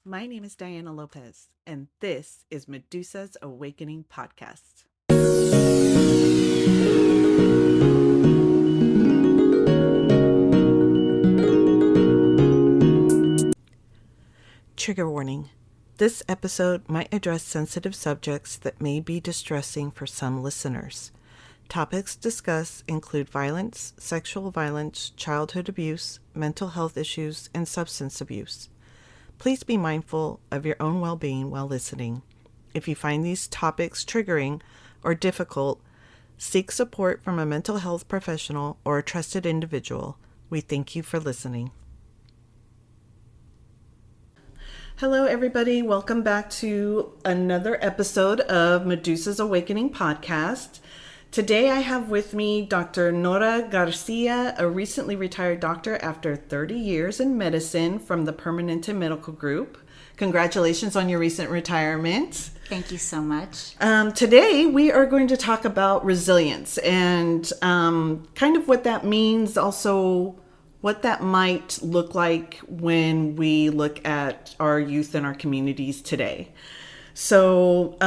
My name is Diana Lopez, and this is Medusa's Awakening Podcast. Trigger warning. This episode might address sensitive subjects that may be distressing for some listeners. Topics discussed include violence, sexual violence, childhood abuse, mental health issues, and substance abuse. Please be mindful of your own well-being while listening. If you find these topics triggering or difficult, seek support from a mental health professional or a trusted individual. We thank you for listening. Hello, everybody. Welcome back to another episode of Medusa's Awakening Podcast. Today I have with me Dr. Nora Garcia, a recently retired doctor after 30 years in medicine from the Permanente Medical Group. Congratulations on your recent retirement. Thank you so much. Today we are going to talk about resilience and kind of what that means, also what that might look like when we look at our youth and our communities today. So,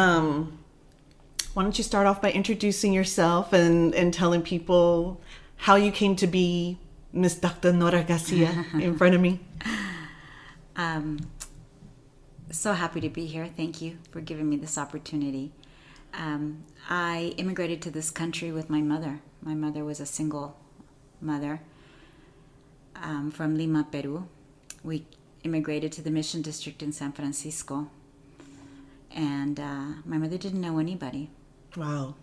why don't you start off by introducing yourself and telling people how you came to be Miss Dr. Nora Garcia in front of me? So happy to be here. Thank you for giving me this opportunity. I immigrated to this country with my mother. My mother was a single mother from Lima, Peru. We immigrated to the Mission District in San Francisco. And my mother didn't know anybody. Wow.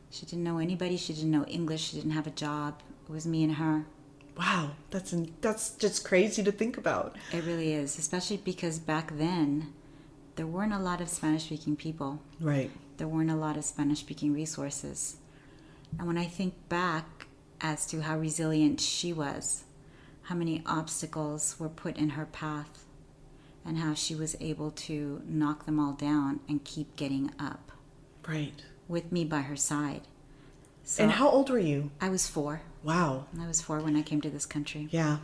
She didn't know anybody. She didn't know English. She didn't have a job. It was me and her. Wow. That's just crazy to think about. It really is, especially because back then, there weren't a lot of Spanish-speaking people. Right. There weren't a lot of Spanish-speaking resources. And when I think back as to how resilient she was, how many obstacles were put in her path, and how she was able to knock them all down and keep getting up. Right. With me by her side. So and how old were you? I was 4. Wow. I was 4 when I came to this country. Yeah.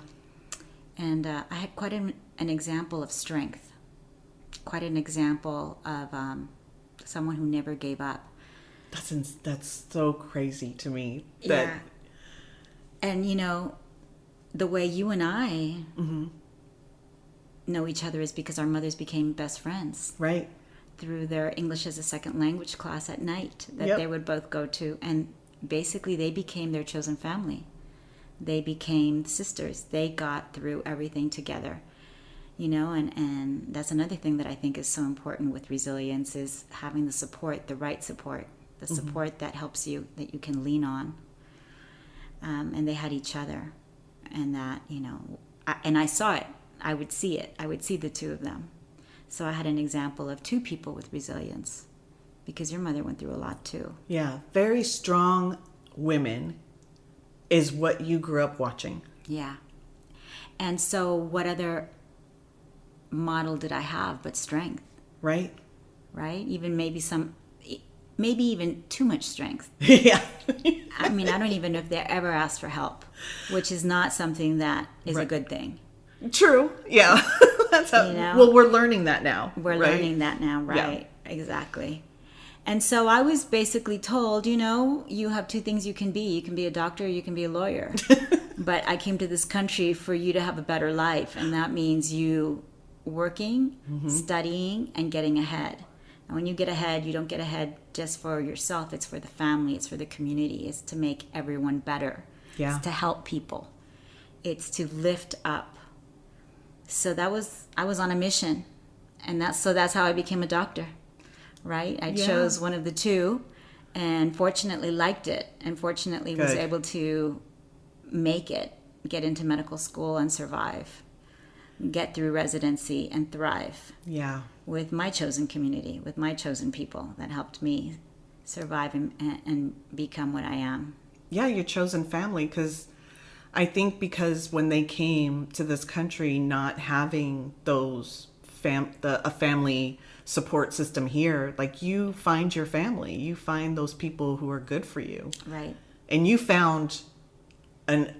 And I had quite an example of strength. Quite an example of someone who never gave up. That's so crazy to me. Yeah. And, you know, the way you and I know each other is because our mothers became best friends. Right. Through their English as a second language class at night that they would both go to. And basically they became their chosen family. They became sisters. They got through everything together. You know, and that's another thing that I think is so important with resilience is having the support, the right support, the support that helps you, that you can lean on. And they had each other. And that, you know, I saw it. I would see it. I would see the two of them. So I had an example of 2 people with resilience because your mother went through a lot too. Yeah. Very strong women is what you grew up watching. Yeah. And so what other model did I have but strength? Right. Right? Even maybe even too much strength. Yeah. I mean, I don't even know if they ever asked for help, which is not something that is a good thing. True. Yeah. That's how, you know? Well, we're learning that now. We're learning that now, right? Yeah. Exactly. And so I was basically told, you know, you have 2 things you can be. You can be a doctor, you can be a lawyer. But I came to this country for you to have a better life. And that means you working, studying, and getting ahead. And when you get ahead, you don't get ahead just for yourself. It's for the family. It's for the community. It's to make everyone better. Yeah. It's to help people. It's to lift up. So I was on a mission, and that's how I became a doctor, right? I chose one of the 2, and fortunately liked it, and fortunately was able to make it, get into medical school and survive, get through residency and thrive. Yeah. With my chosen community, with my chosen people that helped me survive and become what I am. Yeah, your chosen family, because I think because when they came to this country, not having those a family support system here, like you find your family, you find those people who are good for you. Right. And you found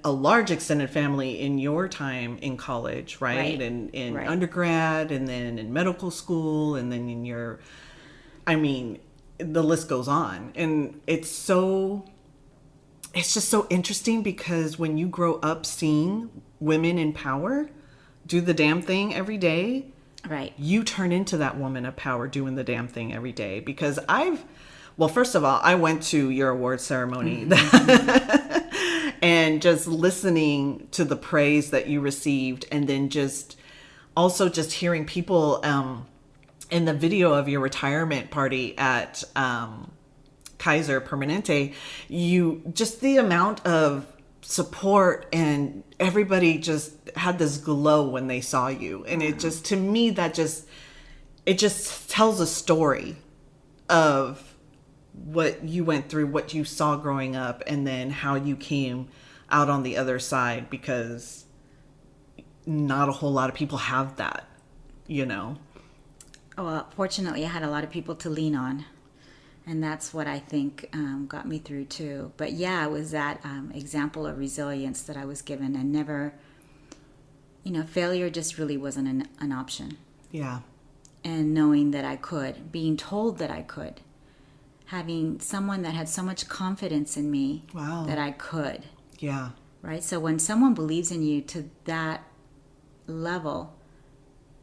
a large extended family in your time in college, right? And in undergrad, and then in medical school, and then in your, I mean, the list goes on. And it's just so interesting, because when you grow up seeing women in power do the damn thing every day, right, you turn into that woman of power doing the damn thing every day. Because first of all, I went to your award ceremony and just listening to the praise that you received, and then just hearing people in the video of your retirement party at Kaiser Permanente, just the amount of support, and everybody just had this glow when they saw you. And it just, to me, it just tells a story of what you went through, what you saw growing up, and then how you came out on the other side, because not a whole lot of people have that, Well, fortunately, I had a lot of people to lean on. And that's what I think got me through too. But yeah, it was that example of resilience that I was given, and never, failure just really wasn't an option. Yeah. And knowing that I could, being told that I could, having someone that had so much confidence in me that I could. Yeah. Right? So when someone believes in you to that level,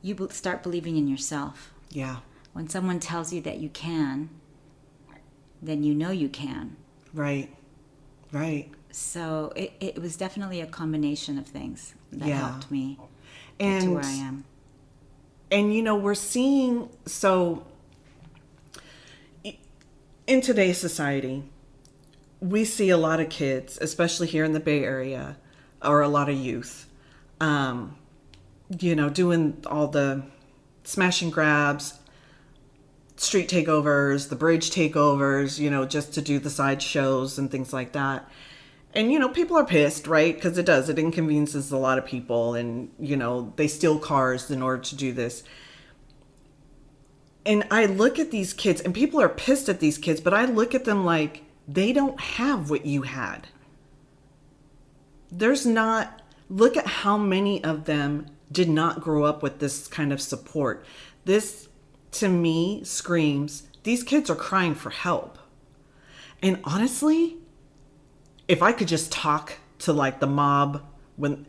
you start believing in yourself. Yeah. When someone tells you that you can, then you know you can. Right. So it was definitely a combination of things that helped me get to where I am. And, we're seeing, so in today's society, we see a lot of kids, especially here in the Bay Area, or a lot of youth, doing all the smash and grabs, street takeovers, the bridge takeovers, just to do the side shows and things like that. And, people are pissed, right? Because it inconveniences a lot of people, and, they steal cars in order to do this. And I look at these kids, and people are pissed at these kids, but I look at them like they don't have what you had. Look at how many of them did not grow up with this kind of support. This, to me, screams, these kids are crying for help. And honestly, if I could just talk to the mob, when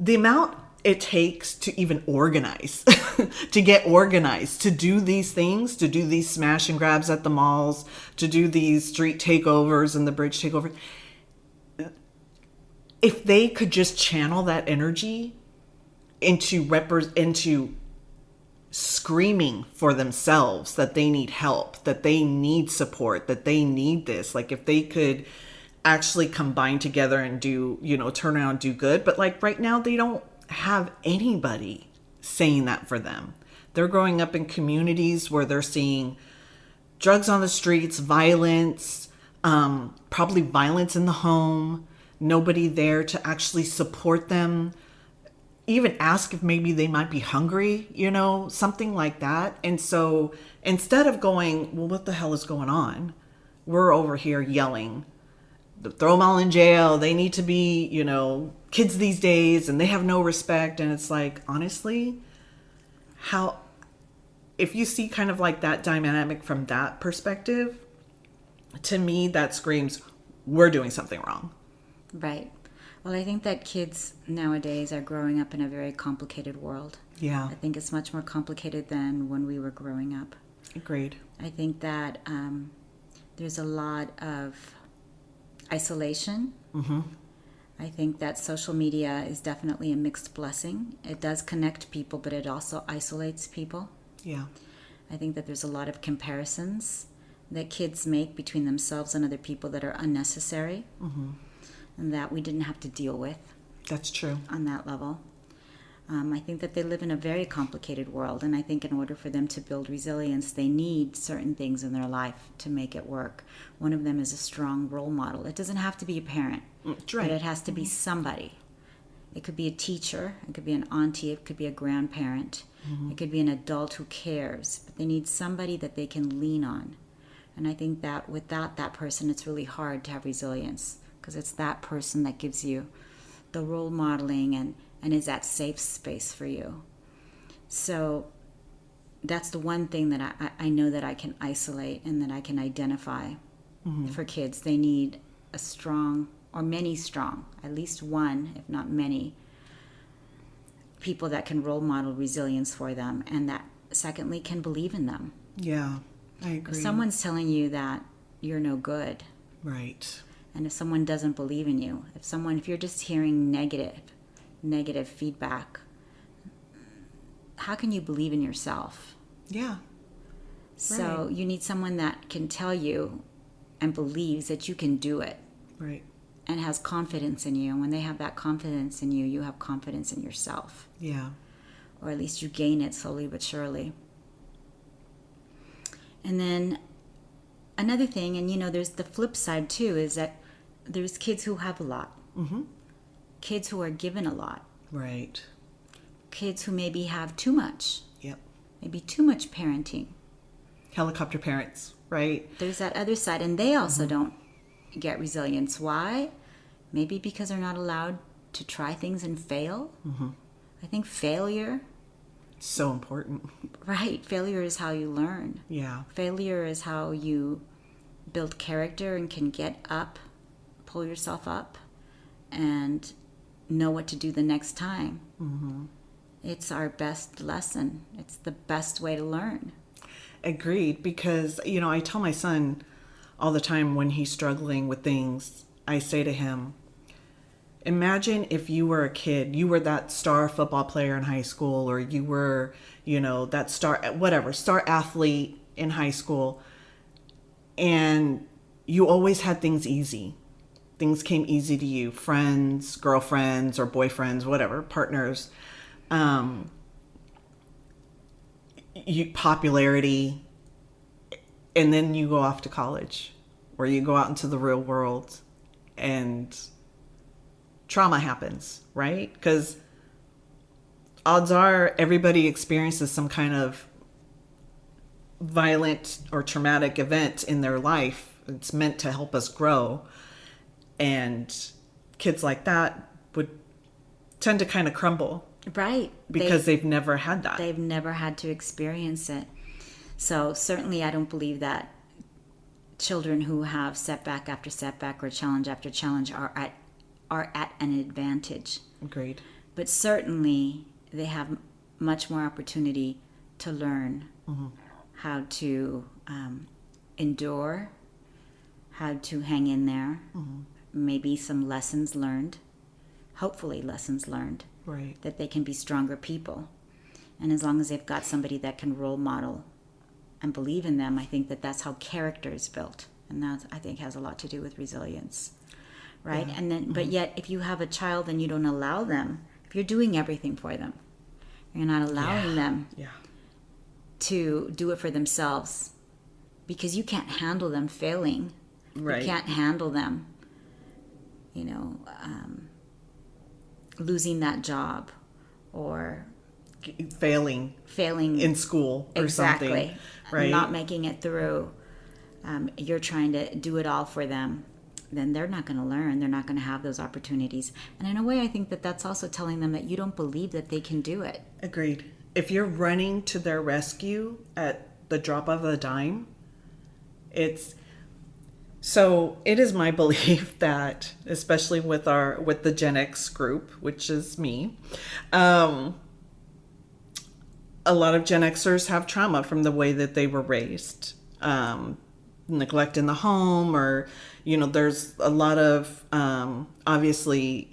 the amount it takes to even organize, to get organized, to do these things, to do these smash and grabs at the malls, to do these street takeovers and the bridge takeover. If they could just channel that energy into screaming for themselves that they need help, that they need support, that they need this. If they could actually combine together and do, turn around and do good. But right now, they don't have anybody saying that for them. They're growing up in communities where they're seeing drugs on the streets, violence, probably violence in the home, nobody there to actually support them, even ask if maybe they might be hungry, something like that. And so instead of going, well, what the hell is going on? We're over here yelling, throw them all in jail. They need to be, kids these days, and they have no respect. And it's honestly, if you see kind of that dynamic from that perspective, to me, that screams, we're doing something wrong. Right. Well, I think that kids nowadays are growing up in a very complicated world. Yeah. I think it's much more complicated than when we were growing up. Agreed. I think that there's a lot of isolation. Mm-hmm. I think that social media is definitely a mixed blessing. It does connect people, but it also isolates people. Yeah. I think that there's a lot of comparisons that kids make between themselves and other people that are unnecessary. Mm-hmm. And that we didn't have to deal with. That's true. On that level. I think that they live in a very complicated world, and I think in order for them to build resilience, they need certain things in their life to make it work. One of them is a strong role model. It doesn't have to be a parent, That's right. But it has to be somebody. It could be a teacher, it could be an auntie, it could be a grandparent, it could be an adult who cares, but they need somebody that they can lean on. And I think that without that person, it's really hard to have resilience. Because it's that person that gives you the role modeling, and is that safe space for you. So that's the one thing that I know that I can isolate and that I can identify for kids. They need a strong, or many strong, at least one, if not many, people that can role model resilience for them, and that, secondly, can believe in them. Yeah, I agree. If someone's telling you that you're no good, right, and if someone doesn't believe in you, if you're just hearing negative feedback, how can you believe in yourself? Yeah. So you need someone that can tell you and believes that you can do it. Right. And has confidence in you. And when they have that confidence in you, you have confidence in yourself. Yeah. Or at least you gain it slowly but surely. And then another thing, and there's the flip side too, is that there's kids who have a lot. Mm-hmm. Kids who are given a lot. Right. Kids who maybe have too much. Yep. Maybe too much parenting. Helicopter parents, right? There's that other side, and they also don't get resilience. Why? Maybe because they're not allowed to try things and fail. I think failure... So important. Right. Failure is how you learn. Yeah. Failure is how you build character and can get up, pull yourself up, and know what to do the next time. It's our best lesson. It's the best way to learn. Agreed. Because, I tell my son all the time when he's struggling with things, I say to him, imagine if you were a kid, you were that star football player in high school, or you were, that star athlete in high school, and you always had things easy. Things came easy to you, friends, girlfriends, or boyfriends, whatever, partners, popularity, and then you go off to college, or you go out into the real world, and trauma happens, right? Because odds are everybody experiences some kind of violent or traumatic event in their life. It's meant to help us grow. And kids like that would tend to kind of crumble. Right. Because they've never had that. They've never had to experience it. So certainly I don't believe that children who have setback after setback or challenge after challenge are at an advantage. Agreed. But certainly they have much more opportunity to learn how to endure, how to hang in there, maybe some lessons learned, hopefully lessons learned, right, that they can be stronger people. And as long as they've got somebody that can role model and believe in them, I think that that's how character is built. And that, I think, has a lot to do with resilience. Right? Yeah. And then, but yet, if you have a child and you don't allow them, if you're doing everything for them, you're not allowing them to do it for themselves, because you can't handle them failing. Right. You can't handle them, losing that job or failing in school or something. Right? Not making it through. You're trying to do it all for them. Then they're not going to learn. They're not going to have those opportunities. And in a way, I think that that's also telling them that you don't believe that they can do it. Agreed. If you're running to their rescue at the drop of a dime, it is my belief that, especially with the Gen X group, which is me, a lot of Gen Xers have trauma from the way that they were raised. Neglect in the home, or there's a lot of obviously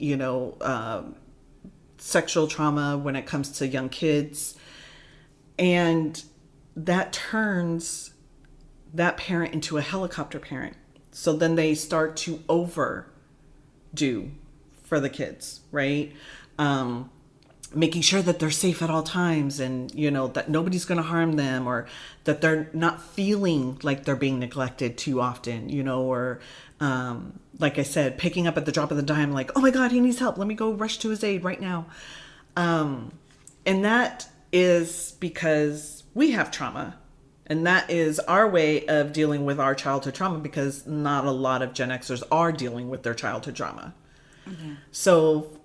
sexual trauma when it comes to young kids, and that turns that parent into a helicopter parent. So then they start to overdo for the kids, right? Making sure that they're safe at all times, and that nobody's going to harm them, or that they're not feeling like they're being neglected too often, or like I said, picking up at the drop of the dime, like, oh my God, he needs help, let me go rush to his aid right now. And that is because we have trauma, and that is our way of dealing with our childhood trauma, because not a lot of Gen Xers are dealing with their childhood trauma. So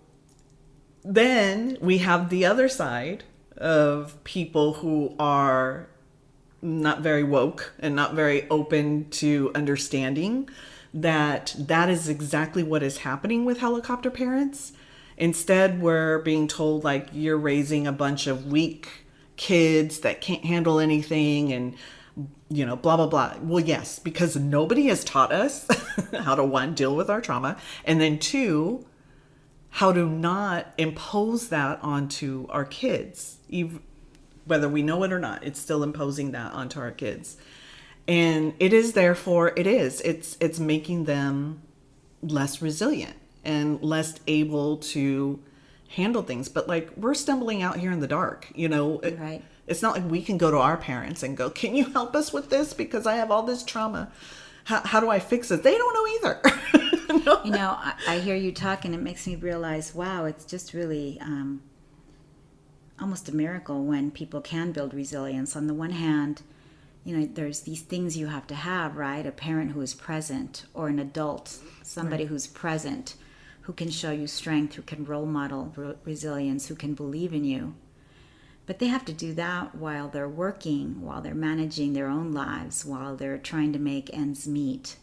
then we have the other side of people who are not very woke and not very open to understanding that that is exactly what is happening with helicopter parents. Instead, we're being told like you're raising a bunch of weak kids that can't handle anything and blah blah blah. Well, yes, because nobody has taught us how to, one, deal with our trauma, and then two, how to not impose that onto our kids. Whether we know it or not, it's still imposing that onto our kids. And it is therefore, it's making them less resilient and less able to handle things. But like, we're stumbling out here in the dark, Right. It's not like we can go to our parents and go, can you help us with this? Because I have all this trauma. How do I fix it? They don't know either. No. I hear you talk and it makes me realize, wow, it's just really almost a miracle when people can build resilience. On the one hand, there's these things you have to have, right? A parent who is present, or an adult, somebody who's present, who can show you strength, who can role model resilience, who can believe in you. But they have to do that while they're working, while they're managing their own lives, while they're trying to make ends meet,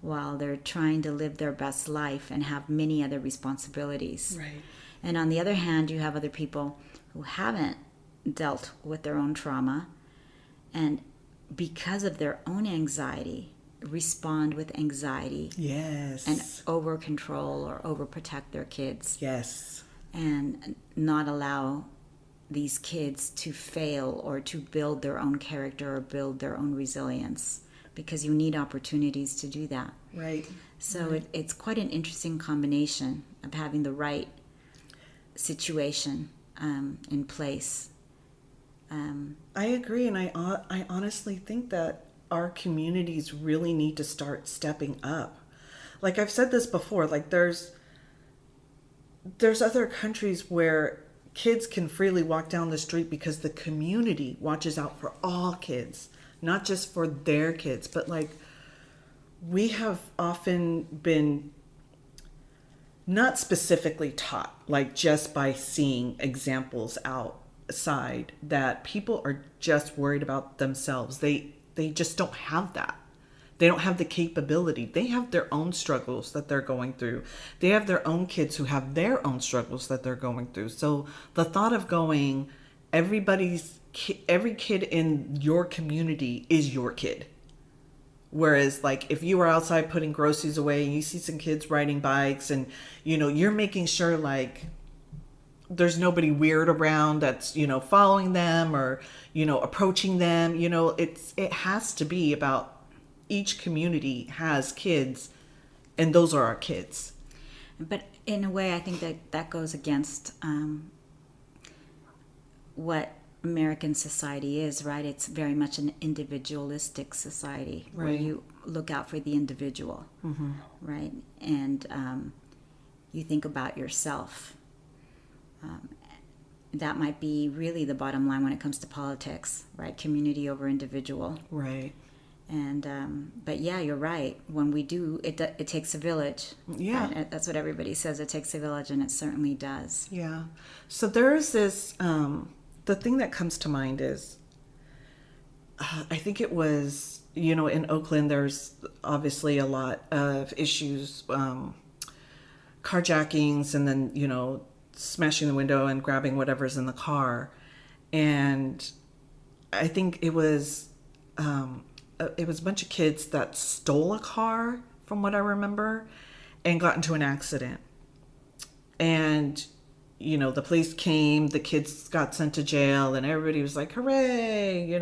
while they're trying to live their best life and have many other responsibilities. Right. And on the other hand, you have other people who haven't dealt with their own trauma, and because of their own anxiety, respond with anxiety. Yes. And over control or over protect their kids. Yes. And not allow these kids to fail or to build their own character or build their own resilience, because you need opportunities to do that. Right. So it's quite an interesting combination of having the right situation in place. I agree, and I honestly think that our communities really need to start stepping up. Like I've said this before, like there's other countries where kids can freely walk down the street because the community watches out for all kids, not just for their kids, but like we have often been not specifically taught, like just by seeing examples outside, that people are just worried about themselves. They just don't have that. They don't have the capability. They have their own struggles that they're going through. They have their own kids who have their own struggles that they're going through. So the thought of going, every kid in your community is your kid. Whereas like if you were outside putting groceries away and you see some kids riding bikes and, you're making sure like there's nobody weird around that's, following them or, approaching them, it has to be about each community has kids and those are our kids. But in a way, I think that goes against what American society is, right? It's very much an individualistic society, right, where you look out for the individual, mm-hmm. right? And you think about yourself. That might be really the bottom line when it comes to politics, right? Community over individual. Right. And but yeah, you're right. When we do, it takes a village. Yeah, right? That's what everybody says. It takes a village, and it certainly does. Yeah. So there's this. The thing that comes to mind is, I think it was in Oakland. There's obviously a lot of issues, carjackings, and then smashing the window and grabbing whatever's in the car, and I think it was a bunch of kids that stole a car, from what I remember, and got into an accident. And, the police came, the kids got sent to jail, and everybody was like, hooray,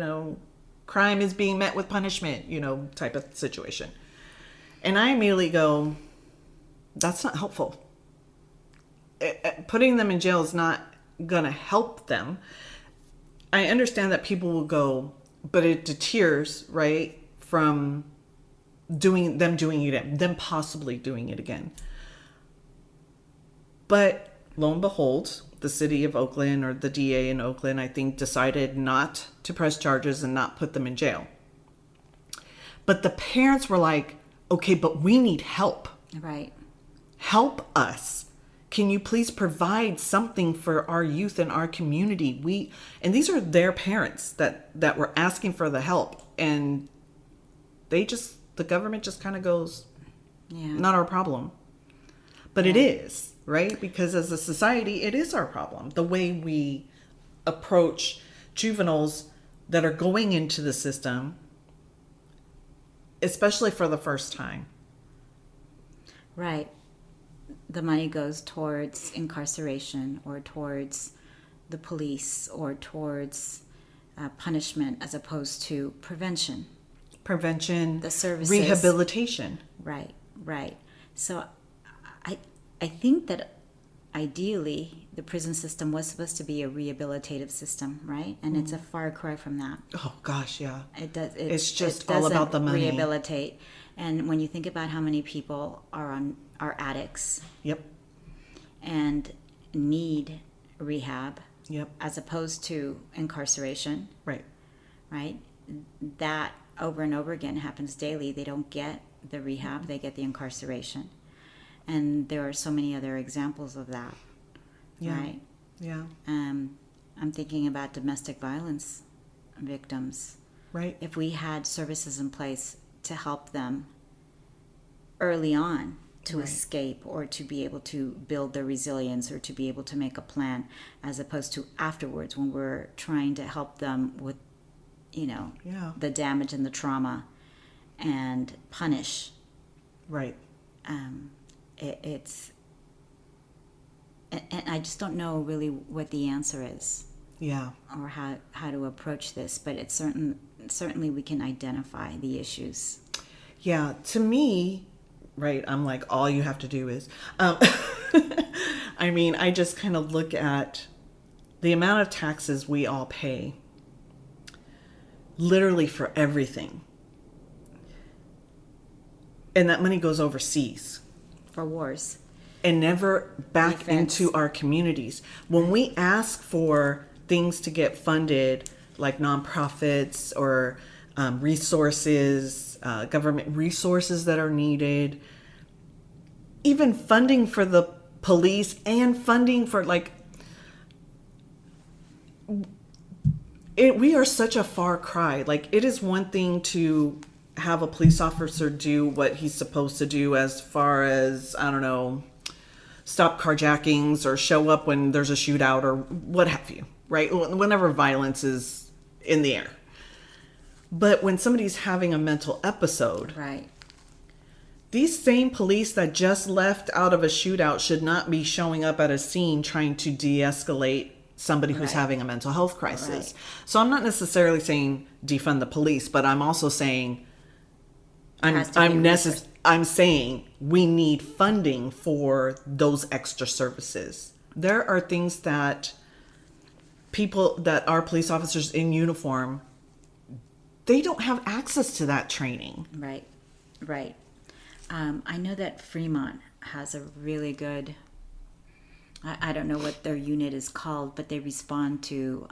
crime is being met with punishment, type of situation. And I immediately go, that's not helpful. Putting them in jail is not going to help them. I understand that people will go, but it deters, right, from them possibly doing it again. But lo and behold, the city of Oakland, or the DA in Oakland, I think, decided not to press charges and not put them in jail. But the parents were like, okay, but we need help. Right. Help us. Can you please provide something for our youth in our community? And these are their parents that were asking for the help, and the government just kind of goes, not our problem. But it is, right? Because as a society, it is our problem. The way we approach juveniles that are going into the system, especially for the first time. Right. The money goes towards incarceration or towards the police or towards punishment as opposed to prevention. The services. Rehabilitation. Right. So I think that ideally the prison system was supposed to be a rehabilitative system, right? And it's a far cry from that. Oh gosh, yeah. It's just all about the money. Rehabilitate. And when you think about how many people are addicts. Yep. And need rehab. Yep. As opposed to incarceration. Right. That over and over again happens daily. They don't get the rehab, they get the incarceration. And there are so many other examples of that. Yeah. Right? Yeah. I'm thinking about domestic violence victims. Right. If we had services in place to help them early on to escape or to be able to build their resilience or to be able to make a plan, as opposed to afterwards when we're trying to help them with, the damage and the trauma and punish. Right. It's and I just don't know really what the answer is. Yeah. Or how to approach this, but it's certainly we can identify the issues. Yeah, to me, right, I'm like, all you have to do is I just kind of look at the amount of taxes we all pay literally for everything. And that money goes overseas. For wars. And never back Defense. into our communities. When we ask for things to get funded, like nonprofits or resources, government resources that are needed, even funding for the police and funding for we are such a far cry. Like, it is one thing to have a police officer do what he's supposed to do as far as, I don't know, stop carjackings or show up when there's a shootout or what have you, right? Whenever violence is in the air. But when somebody's having a mental episode, right, these same police that just left out of a shootout should not be showing up at a scene trying to de-escalate somebody who's having a mental health crisis. Right. So I'm not necessarily saying defund the police, but I'm also saying I'm saying we need funding for those extra services. There are things that our police officers in uniform, they don't have access to that training. Right. I know that Fremont has a really good, I don't know what their unit is called, but they respond to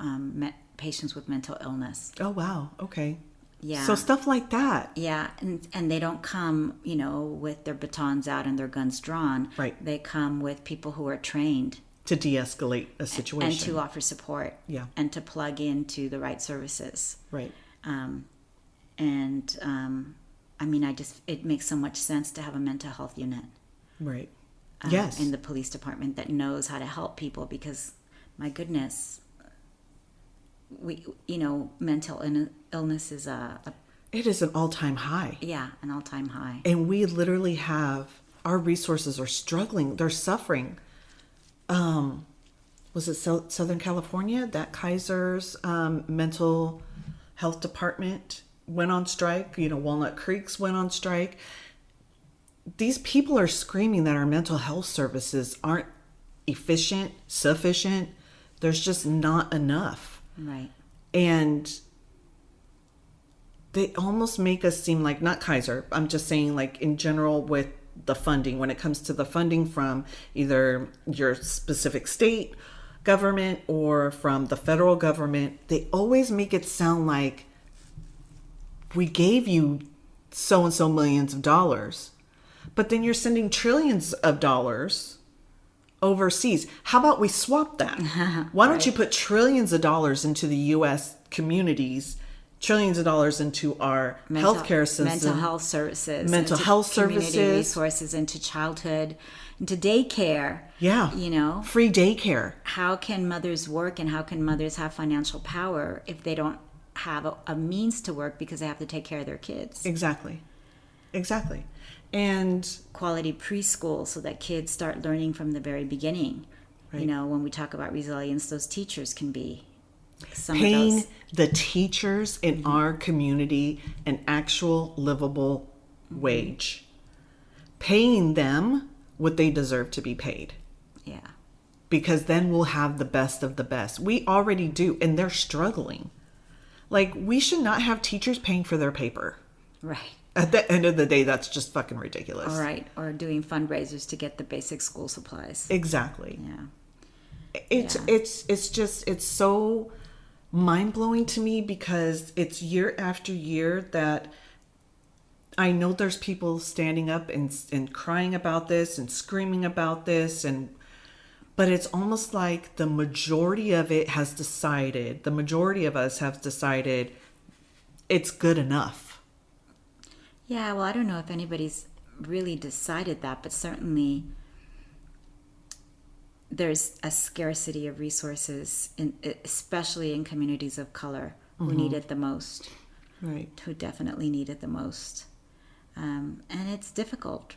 patients with mental illness. Oh, wow. Okay. Yeah. So stuff like that. Yeah, and they don't come, with their batons out and their guns drawn. Right. They come with people who are trained to de-escalate a situation. And to offer support. Yeah. And to plug into the right services. Right. It makes so much sense to have a mental health unit. Right. Yes. In the police department that knows how to help people, because, my goodness, mental illness is it is an all-time high. Yeah, an all-time high. And we literally our resources are struggling. They're suffering. Was it Southern California that Kaiser's mental health department went on strike? Walnut Creek's went on strike. These people are screaming that our mental health services aren't efficient, sufficient. There's just not enough. Right. And they almost make us seem like, not Kaiser, I'm just saying, like, in general with the funding, when it comes to the funding from either your specific state government or from the federal government, they always make it sound like we gave you so and so millions of dollars, but then you're sending trillions of dollars overseas. How about we swap that? Why don't you put trillions of dollars into the U.S. communities, trillions of dollars into our healthcare system, mental health services, community resources, into childhood, into daycare. Yeah. You know, free daycare. How can mothers work, and how can mothers have financial power if they don't have a means to work because they have to take care of their kids? Exactly. And quality preschool so that kids start learning from the very beginning. Right. You know, when we talk about resilience, those teachers can be paying the teachers in our community an actual livable wage. Paying them what they deserve to be paid. Yeah. Because then we'll have the best of the best. We already do, and they're struggling. Like, we should not have teachers paying for their paper. Right. At the end of the day, that's just fucking ridiculous. All right. Or doing fundraisers to get the basic school supplies. Exactly. Yeah. It's so mind-blowing to me, because it's year after year that I know there's people standing up and crying about this and screaming about this, but it's almost like the majority of us have decided it's good enough. Yeah, well, I don't know if anybody's really decided that, but certainly there's a scarcity of resources, especially in communities of color who need it the most. Right. Who definitely need it the most. And it's difficult.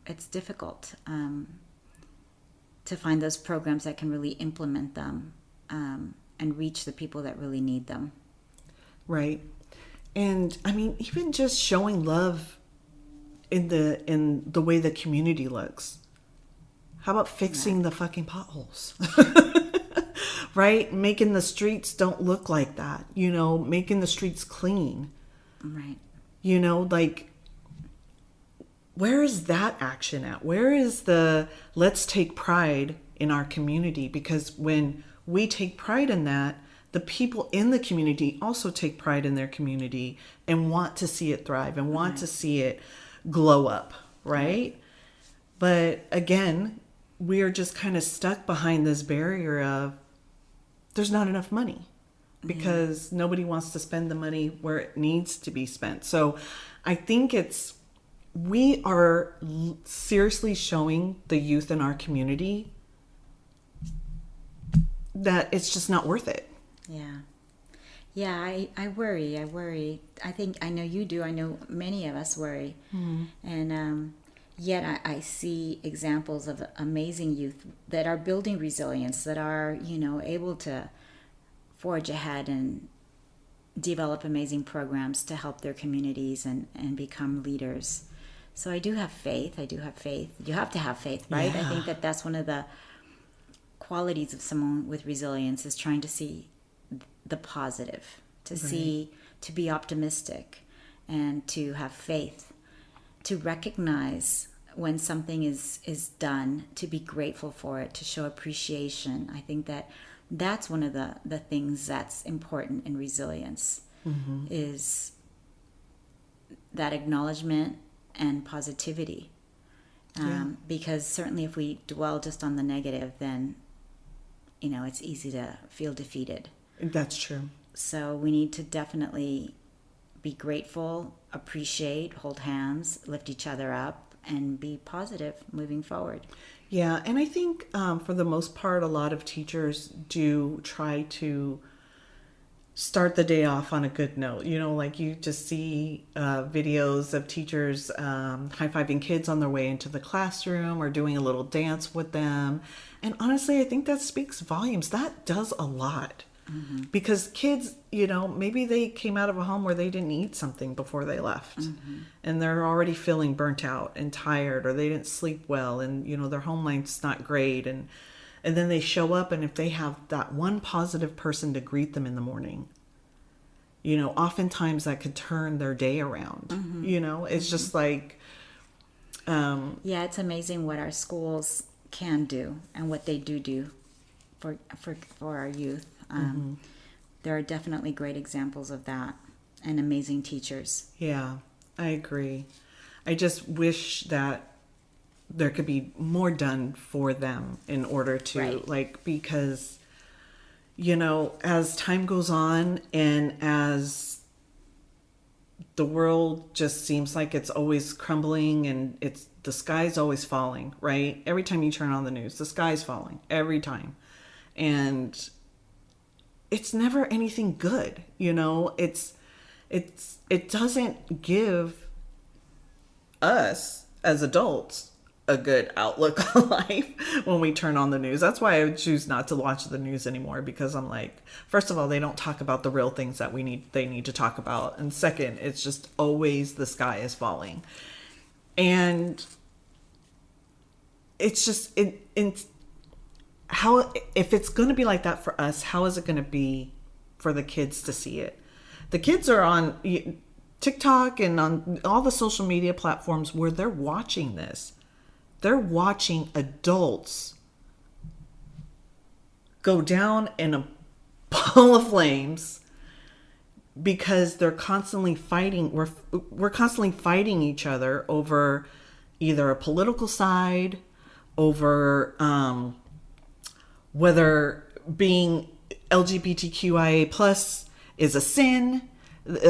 It's difficult to find those programs that can really implement them and reach the people that really need them. Right. And I mean, even just showing love in the way the community looks. How about fixing the fucking potholes? Right? Making the streets don't look like that. You know, making the streets clean. Right. You know, like, where is that action at? Where is the let's take pride in our community? Because when we take pride in that, the people in the community also take pride in their community and want to see it thrive and want to see it glow up, right? But again, we are just kind of stuck behind this barrier of there's not enough money because nobody wants to spend the money where it needs to be spent. So I think we are seriously showing the youth in our community that it's just not worth it. Yeah, I worry. I know you do. I know many of us worry. And yet I see examples of amazing youth that are building resilience, that are, able to forge ahead and develop amazing programs to help their communities and become leaders. So I do have faith. You have to have faith, right? Yeah. I think that's one of the qualities of someone with resilience, is trying to see the positive, to be optimistic, and to have faith, to recognize when something is done, to be grateful for it, to show appreciation. I think that's one of the things that's important in resilience, is that acknowledgement and positivity. Because certainly if we dwell just on the negative, then it's easy to feel defeated. That's true. So we need to definitely be grateful, appreciate, hold hands, lift each other up, and be positive moving forward. Yeah, and I think for the most part, a lot of teachers do try to start the day off on a good note. Like you just see videos of teachers high-fiving kids on their way into the classroom or doing a little dance with them. And honestly, I think that speaks volumes. That does a lot. Because kids, maybe they came out of a home where they didn't eat something before they left. And they're already feeling burnt out and tired, or they didn't sleep well, and, their home life's not great. And then they show up, and if they have that one positive person to greet them in the morning, oftentimes that could turn their day around. It's just like... yeah, it's amazing what our schools can do and what they do for our youth. There are definitely great examples of that, and amazing teachers. Yeah, I agree. I just wish that there could be more done for them in order to Right. like, because, you know, as time goes on and as the world just seems like it's always crumbling and the sky's always falling, right? Every time you turn on the news, the sky's falling every time. And it's never anything good, you know? It doesn't give us as adults a good outlook on life when we turn on the news. That's why I would choose not to watch the news anymore, because I'm like, first of all, they don't talk about the real things that they need to talk about. And second, it's just always the sky is falling. And it's just, how, if it's going to be like that for us, how is it going to be for the kids to see it? The kids are on TikTok and on all the social media platforms where they're watching this. They're watching adults go down in a ball of flames because they're constantly fighting. We're constantly fighting each other over either a political side, over whether being LGBTQIA plus is a sin,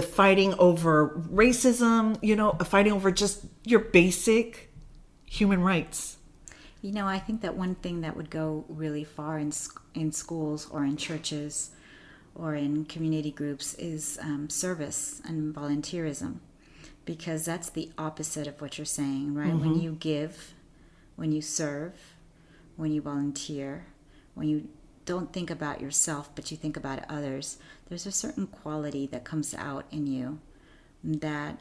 fighting over racism, you know, fighting over just your basic human rights. You know, I think that one thing that would go really far in schools or in churches or in community groups is service and volunteerism, because that's the opposite of what you're saying, right? When you give, when you serve, when you volunteer, when you don't think about yourself but you think about others, there's a certain quality that comes out in you that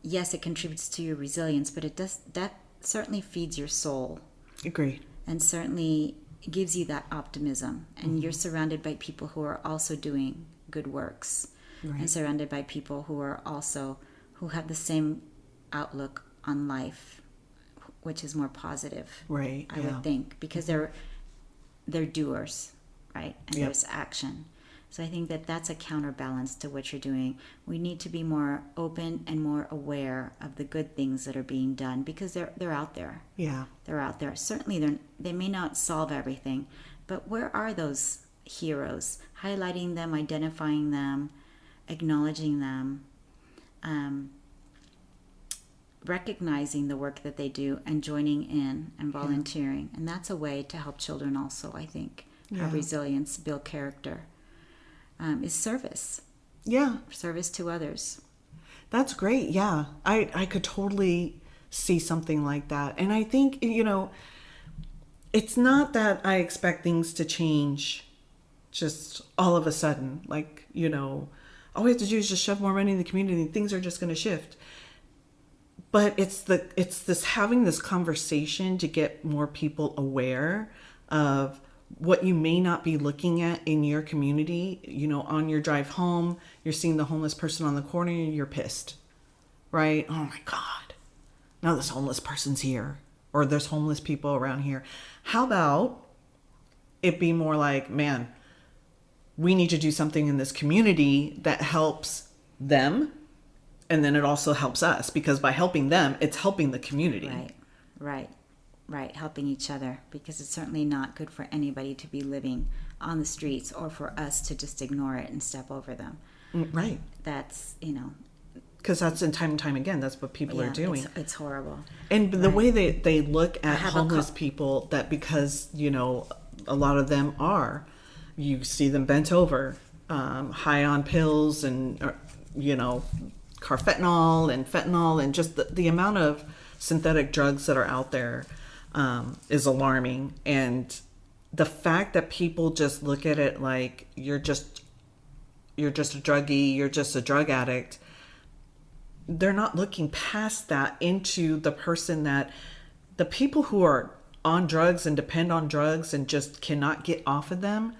yes, it contributes to your resilience, but that certainly feeds your soul. Agreed. And certainly gives you that optimism. And you're surrounded by people who are also doing good works. Right. And surrounded by people who have the same outlook on life, which is more positive. Right. I would think, because they're doers, right? And there's action. So I think that that's a counterbalance to what you're doing. We need to be more open and more aware of the good things that are being done, because they're out there. Yeah. They're out there. Certainly they may not solve everything, but where are those heroes? Highlighting them, identifying them, acknowledging them, recognizing the work that they do and joining in and volunteering. And that's a way to help children also, I think, have resilience, build character. Is service. Yeah. Service to others. That's great. Yeah. I could totally see something like that. And I think, you know, it's not that I expect things to change just all of a sudden. Like, you know, all we have to do is just shove more money in the community and things are just going to shift. But it's this having this conversation to get more people aware of what you may not be looking at in your community. You know, on your drive home, you're seeing the homeless person on the corner and you're pissed, right? Oh my God, now this homeless person's here, or there's homeless people around here. How about it be more like, man, we need to do something in this community that helps them, and then it also helps us, because by helping them, it's helping the community. Right, helping each other, because it's certainly not good for anybody to be living on the streets or for us to just ignore it and step over them. Right. That's, you know. Because that's in time and time again, that's what people are doing. It's horrible. And the way they look at homeless people, that because, you know, a lot of them you see them bent over, high on pills and, you know, carfentanil and fentanyl, and just the amount of synthetic drugs that are out there is alarming. And the fact that people just look at it like you're just a druggie, you're just a drug addict, they're not looking past that into the person that the people who are on drugs and depend on drugs and just cannot get off of them.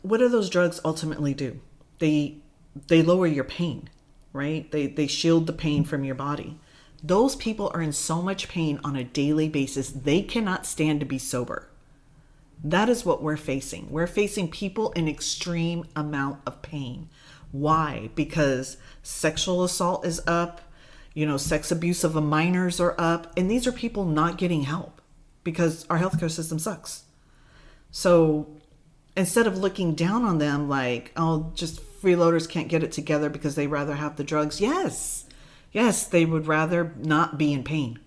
What do those drugs ultimately do? They lower your pain, right? They shield the pain from your body. Those people are in so much pain on a daily basis, they cannot stand to be sober. That is what we're facing. We're facing people in extreme amount of pain. Why? Because sexual assault is up. sex abuse of minors are up. And these are people not getting help because our healthcare system sucks. So instead of looking down on them like, oh, just freeloaders can't get it together because they rather have the drugs. Yes, they would rather not be in pain.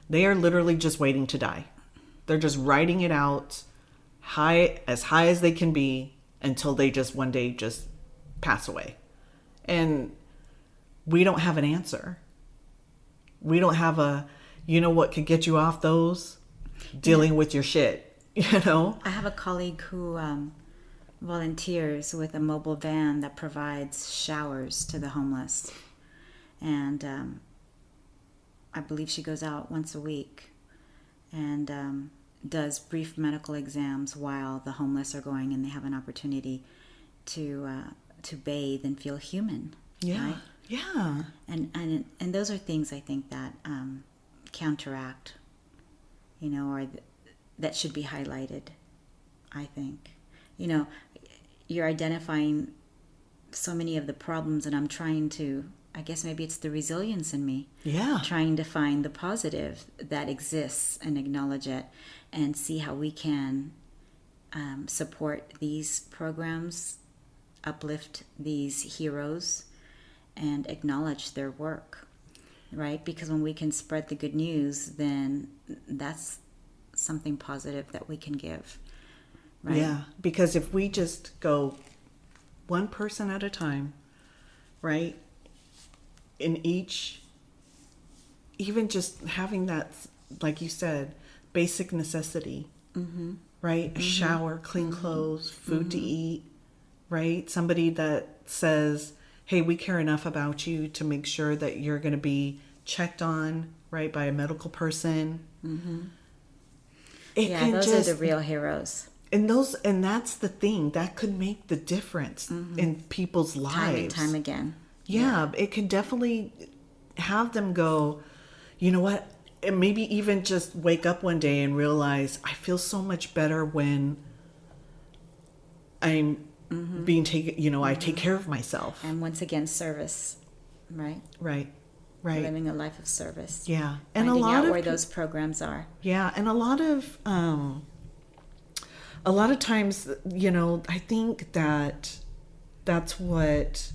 They are literally just waiting to die. They're just riding it out high as they can be until they just one day just pass away. And we don't have an answer. We don't have what could get you off those? Dealing with your shit, I have a colleague who volunteers with a mobile van that provides showers to the homeless. And I believe she goes out once a week and does brief medical exams while the homeless are going and they have an opportunity to bathe and feel human. Yeah. Right? Yeah. And those are things I think that counteract, or that should be highlighted, I think. You're identifying so many of the problems, and I'm trying to, I guess maybe it's the resilience in me. Yeah. Trying to find the positive that exists and acknowledge it and see how we can support these programs, uplift these heroes, and acknowledge their work, right? Because when we can spread the good news, then that's something positive that we can give, right? Yeah, because if we just go one person at a time, right? In each, even just having that, like you said, basic necessity, right? A shower, clean clothes, food to eat, right? Somebody that says, hey, we care enough about you to make sure that you're going to be checked on, right, by a medical person. Those are the real heroes. And that's the thing that could make the difference in people's lives. Time and time again. Yeah, it can definitely have them go, you know what? And maybe even just wake up one day and realize I feel so much better when I'm being taken, I take care of myself. And once again, service, right? Right. Living a life of service. Yeah. And finding a lot out of where those programs are. Yeah. And a lot of times, I think that's what,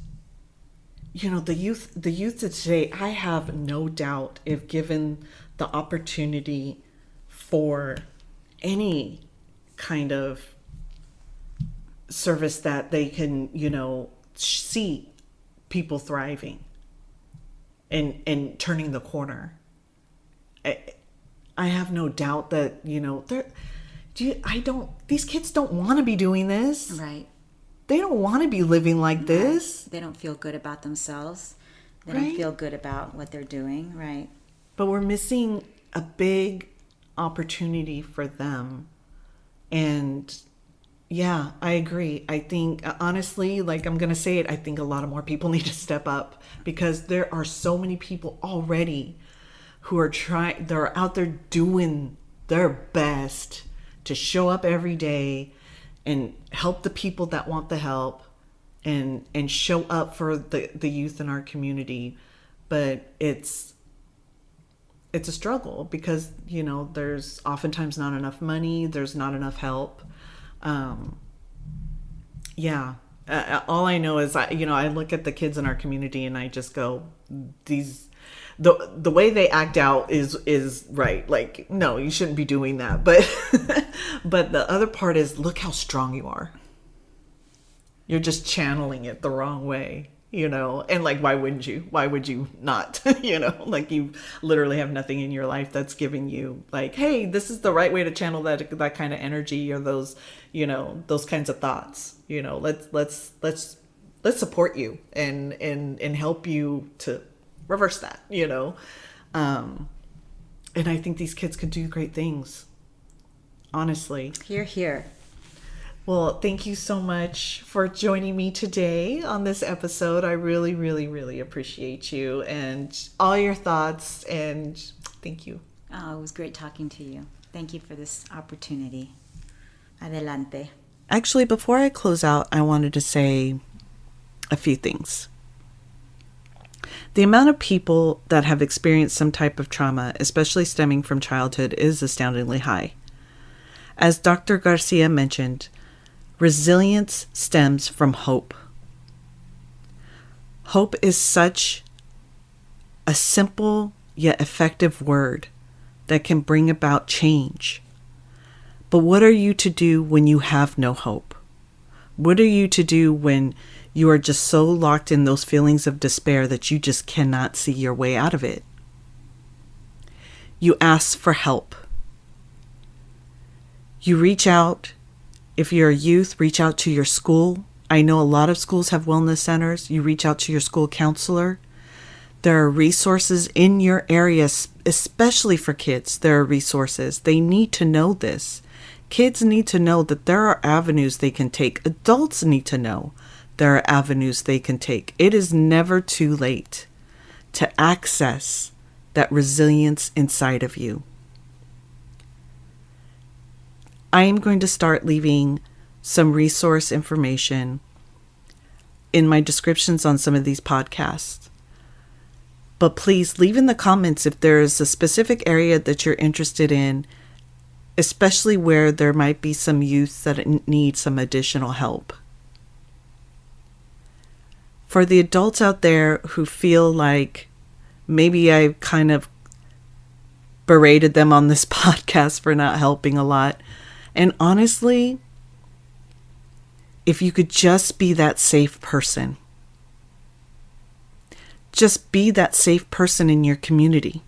the youth of today, I have no doubt, if given the opportunity for any kind of service, that they can, see people thriving and turning the corner. I have no doubt that, these kids don't want to be doing this. Right. They don't want to be living like this. They don't feel good about themselves. They Right. don't feel good about what they're doing, right? But we're missing a big opportunity for them. And yeah, I agree. I think, honestly, like I'm going to say it, I think a lot of more people need to step up, because there are so many people already who are they're out there doing their best to show up every day and help the people that want the help and show up for the youth in our community. But it's a struggle because, there's oftentimes not enough money. There's not enough help. All I know is, I look at the kids in our community and I just go, the way they act out is right. Like, no, you shouldn't be doing that. But, but the other part is, look how strong you are. You're just channeling it the wrong way, and like, why wouldn't you? Why would you not? Like, you literally have nothing in your life that's giving you like, hey, this is the right way to channel that kind of energy, or those, those kinds of thoughts. Let's support you and help you to reverse that, and I think these kids could do great things, honestly. Here. Well, thank you so much for joining me today on this episode. I really, really, really appreciate you and all your thoughts, and thank you. Oh, it was great talking to you. Thank you for this opportunity. Adelante. Actually, before I close out, I wanted to say a few things. The amount of people that have experienced some type of trauma, especially stemming from childhood, is astoundingly high. As Dr. Garcia mentioned, resilience stems from hope. Hope is such a simple yet effective word that can bring about change. But what are you to do when you have no hope? What are you to do when you are just so locked in those feelings of despair that you just cannot see your way out of it? You ask for help. You reach out. If you're a youth, reach out to your school. I know a lot of schools have wellness centers. You reach out to your school counselor. There are resources in your area, especially for kids. There are resources. They need to know this. Kids need to know that there are avenues they can take. Adults need to know there are avenues they can take. It is never too late to access that resilience inside of you. I am going to start leaving some resource information in my descriptions on some of these podcasts. But please leave in the comments if there is a specific area that you're interested in, especially where there might be some youth that need some additional help. For the adults out there who feel like maybe I kind of berated them on this podcast for not helping a lot, and honestly, if you could just be that safe person, just be that safe person in your community.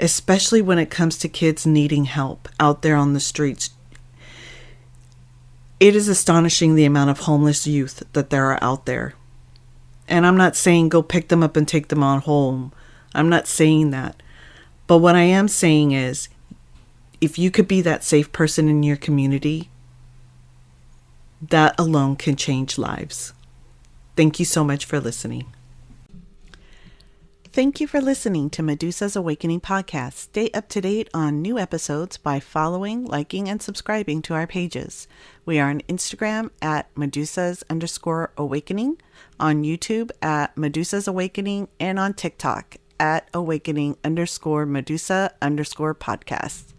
Especially when it comes to kids needing help out there on the streets. It is astonishing the amount of homeless youth that there are out there. And I'm not saying go pick them up and take them on home. I'm not saying that. But what I am saying is, if you could be that safe person in your community, that alone can change lives. Thank you so much for listening. Thank you for listening to Medusa's Awakening podcast. Stay up to date on new episodes by following, liking, and subscribing to our pages. We are on Instagram at Medusas_Awakening, on YouTube at Medusa's Awakening, and on TikTok at Awakening_Medusa_podcast.